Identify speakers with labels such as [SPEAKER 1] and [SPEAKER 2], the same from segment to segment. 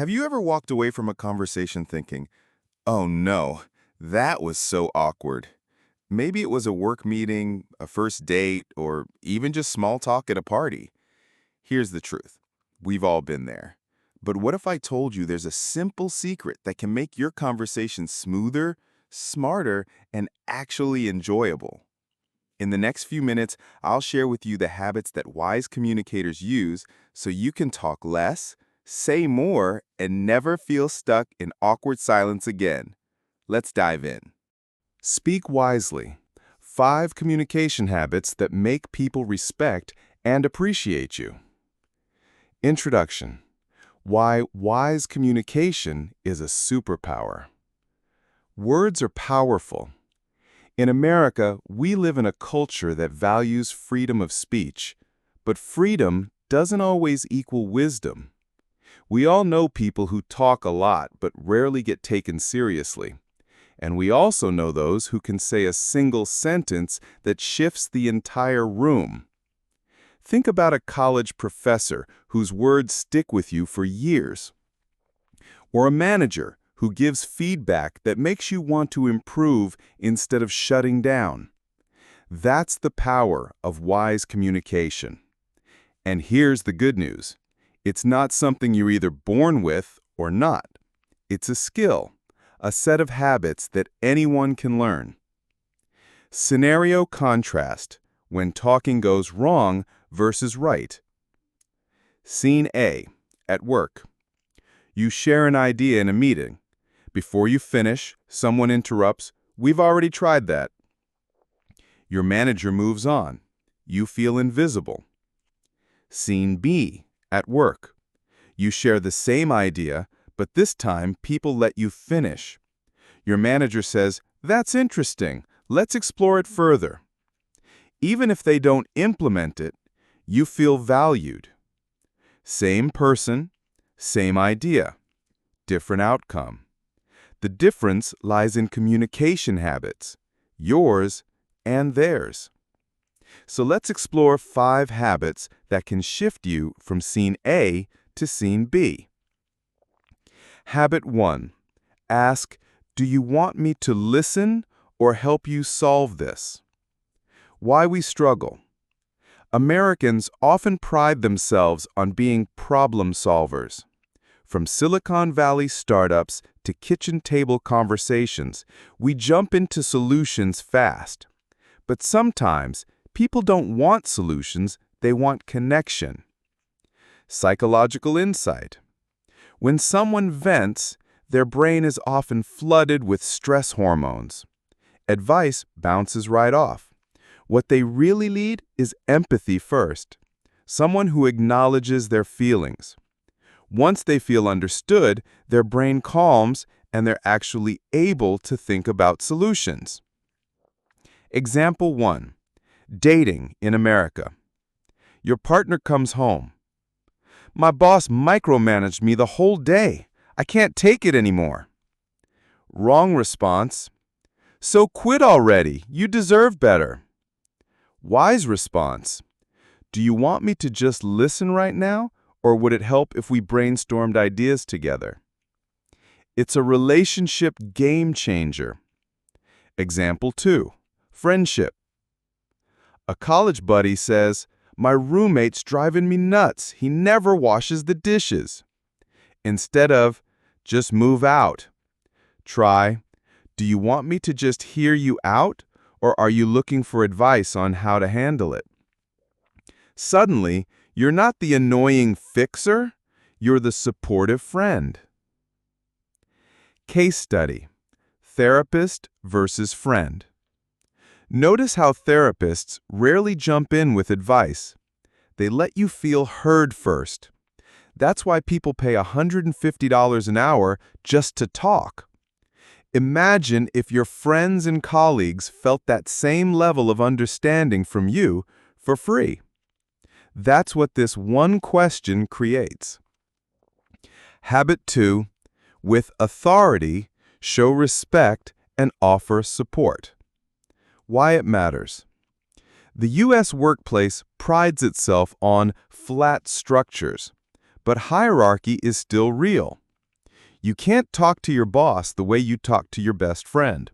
[SPEAKER 1] Have you ever walked away from a conversation thinking, oh no, that was so awkward? Maybe it was a work meeting, a first date, or even just small talk at a party. Here's the truth. We've all been there. But what if I told you there's a simple secret that can make your conversation smoother, smarter, and actually enjoyable? In the next few minutes, I'll share with you the habits that wise communicators use so you can talk less, say more, and never feel stuck in awkward silence again. Let's dive in. Speak wisely. 5 communication habits that make people respect and appreciate you. Introduction. Why wise communication is a superpower. Words are powerful. In America, we live in a culture that values freedom of speech, but freedom doesn't always equal wisdom. We all know people who talk a lot but rarely get taken seriously. And we also know those who can say a single sentence that shifts the entire room. Think about a college professor whose words stick with you for years. Or a manager who gives feedback that makes you want to improve instead of shutting down. That's the power of wise communication. And here's the good news. It's not something you're either born with or not. It's a skill, a set of habits that anyone can learn. Scenario contrast, when talking goes wrong versus right. Scene A, at work. You share an idea in a meeting. Before you finish, someone interrupts, "We've already tried that." Your manager moves on. You feel invisible. Scene B, at work. You share the same idea, but this time people let you finish. Your manager says, "That's interesting. Let's explore it further." Even if they don't implement it, you feel valued. Same person, same idea, different outcome. The difference lies in communication habits, yours and theirs. So let's explore 5 habits that can shift you from scene A to scene B. Habit 1. Ask, "Do you want me to listen or help you solve this?" Why we struggle. Americans often pride themselves on being problem solvers. From Silicon Valley startups to kitchen table conversations, we jump into solutions fast. But sometimes, people don't want solutions, they want connection. Psychological insight. When someone vents, their brain is often flooded with stress hormones. Advice bounces right off. What they really need is empathy first, someone who acknowledges their feelings. Once they feel understood, their brain calms and they're actually able to think about solutions. Example 1. Dating in America. Your partner comes home. "My boss micromanaged me the whole day. I can't take it anymore." Wrong response. "So quit already. You deserve better." Wise response. "Do you want me to just listen right now, or would it help if we brainstormed ideas together?" It's a relationship game changer. Example 2. Friendship. A college buddy says, "My roommate's driving me nuts. He never washes the dishes." Instead of, "Just move out," try, "Do you want me to just hear you out, or are you looking for advice on how to handle it?" Suddenly, you're not the annoying fixer, you're the supportive friend. Case study. Therapist versus friend. Notice how therapists rarely jump in with advice. They let you feel heard first. That's why people pay $150 an hour just to talk. Imagine if your friends and colleagues felt that same level of understanding from you for free. That's what this one question creates. Habit 2. With authority, show respect and offer support. Why it matters. The U.S. workplace prides itself on flat structures, but hierarchy is still real. You can't talk to your boss the way you talk to your best friend.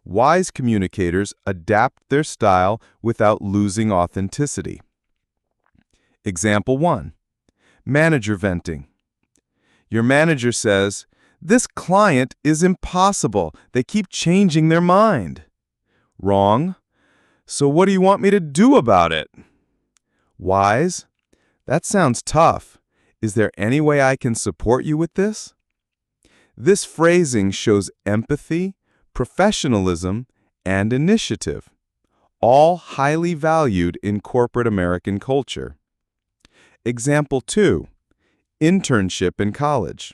[SPEAKER 1] Wise communicators adapt their style without losing authenticity. Example 1. Manager venting. Your manager says, "This client is impossible. They keep changing their mind." Wrong. "So what do you want me to do about it?" Wise. "That sounds tough. Is there any way I can support you with this?" This phrasing shows empathy, professionalism, and initiative, all highly valued in corporate American culture. Example 2. Internship in college.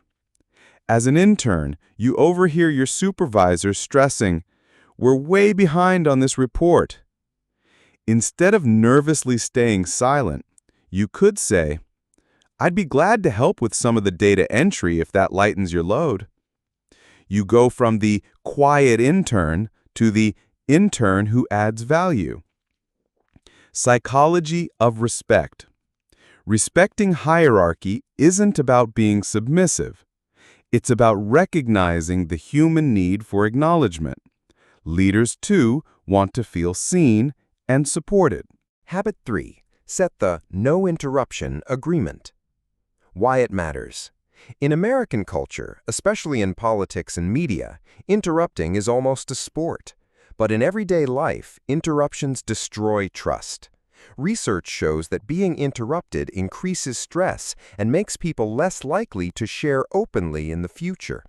[SPEAKER 1] As an intern, you overhear your supervisor stressing, "We're way behind on this report." Instead of nervously staying silent, you could say, "I'd be glad to help with some of the data entry if that lightens your load." You go from the quiet intern to the intern who adds value. Psychology of respect. Respecting hierarchy isn't about being submissive. It's about recognizing the human need for acknowledgement. Leaders, too, want to feel seen and supported.
[SPEAKER 2] Habit 3. Set the no interruption agreement. Why it matters. In American culture, especially in politics and media, interrupting is almost a sport. But in everyday life, interruptions destroy trust. Research shows that being interrupted increases stress and makes people less likely to share openly in the future.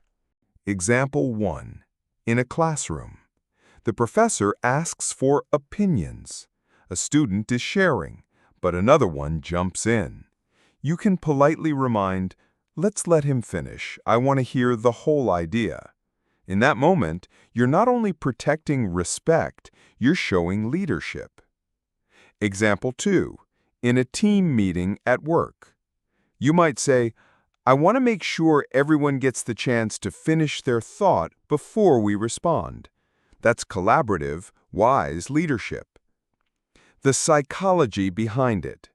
[SPEAKER 1] Example 1. In a classroom, the professor asks for opinions. A student is sharing, but another one jumps in. You can politely remind, "Let's let him finish. I want to hear the whole idea." In that moment, you're not only protecting respect, you're showing leadership. Example 2. In a team meeting at work. You might say, "I want to make sure everyone gets the chance to finish their thought before we respond." That's collaborative, wise leadership. The psychology behind it.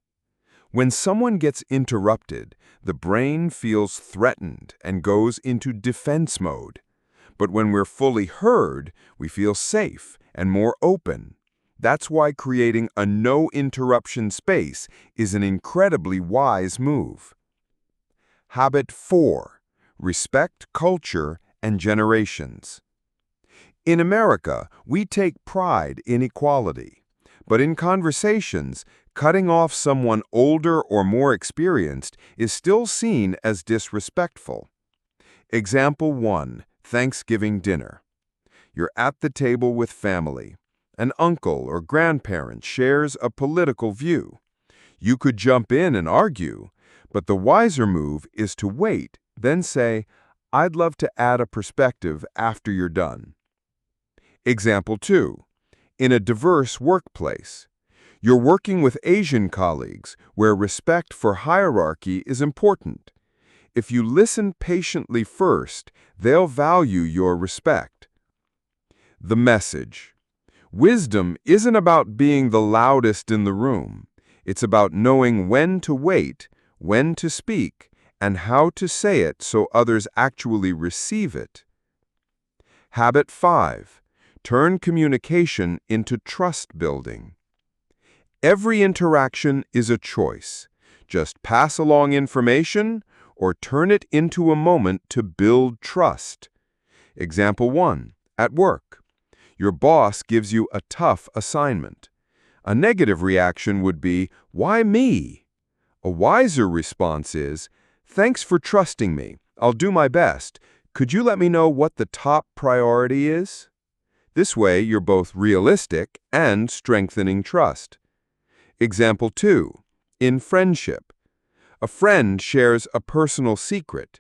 [SPEAKER 1] When someone interrupts interrupted, the brain feels threatened and goes into defense mode. But when we're fully heard, we feel safe and more open. That's why creating a no-interruption space is an incredibly wise move. Habit 4. Respect culture and generations. In America, we take pride in equality. But in conversations, cutting off someone older or more experienced is still seen as disrespectful. Example 1. Thanksgiving dinner. You're at the table with family. An uncle or grandparent shares a political view. You could jump in and argue, but the wiser move is to wait, then say, "I'd love to add a perspective after you're done." Example 2. In a diverse workplace. You're working with Asian colleagues where respect for hierarchy is important. If you listen patiently first, they'll value your respect. The message. Wisdom isn't about being the loudest in the room. It's about knowing when to wait, when to speak, and how to say it so others actually receive it. Habit 5. Turn communication into trust building. Every interaction is a choice. Just pass along information or turn it into a moment to build trust. Example 1. At work. Your boss gives you a tough assignment. A negative reaction would be, "Why me?" A wiser response is, "Thanks for trusting me. I'll do my best. Could you let me know what the top priority is?" This way, you're both realistic and strengthening trust. Example 2. In friendship. A friend shares a personal secret.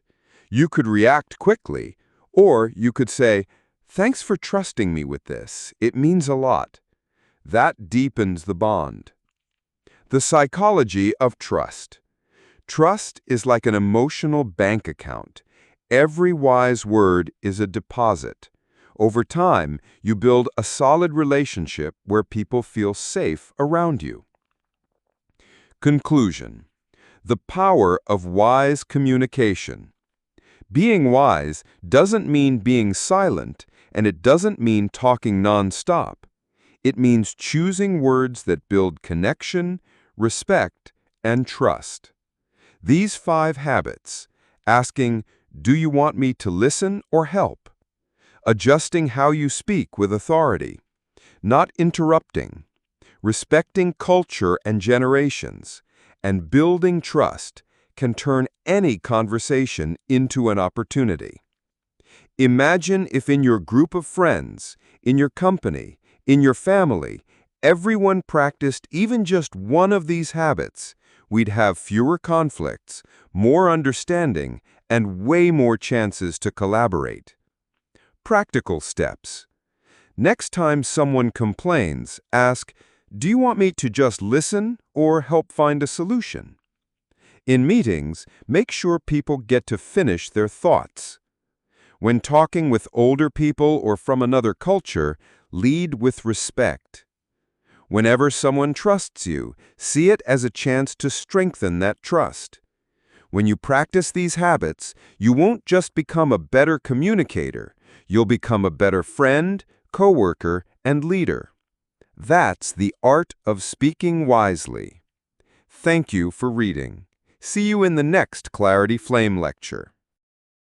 [SPEAKER 1] You could react quickly, or you could say, "Thanks for trusting me with this. It means a lot." That deepens the bond. The psychology of trust. Trust is like an emotional bank account. Every wise word is a deposit. Over time, you build a solid relationship where people feel safe around you. Conclusion. The power of wise communication.
[SPEAKER 2] Being wise doesn't mean being silent, and it doesn't mean talking non-stop. It means choosing words that build connection, respect, and trust. These 5 habits, asking, "Do you want me to listen or help?" Adjusting how you speak with authority, not interrupting, respecting culture and generations, and building trust can turn any conversation into an opportunity. Imagine if in your group of friends, in your company, in your family, everyone practiced even just one of these habits. We'd have fewer conflicts, more understanding, and way more chances to collaborate. Practical steps. Next time someone complains, ask, "Do you want me to just listen or help find a solution?" In meetings, make sure people get to finish their thoughts. When talking with older people or from another culture, lead with respect. Whenever someone trusts you, see it as a chance to strengthen that trust. When you practice these habits, you won't just become a better communicator, you'll become a better friend, coworker, and leader. That's the art of speaking wisely. Thank you for reading. See you in the next Clarity Flame lecture.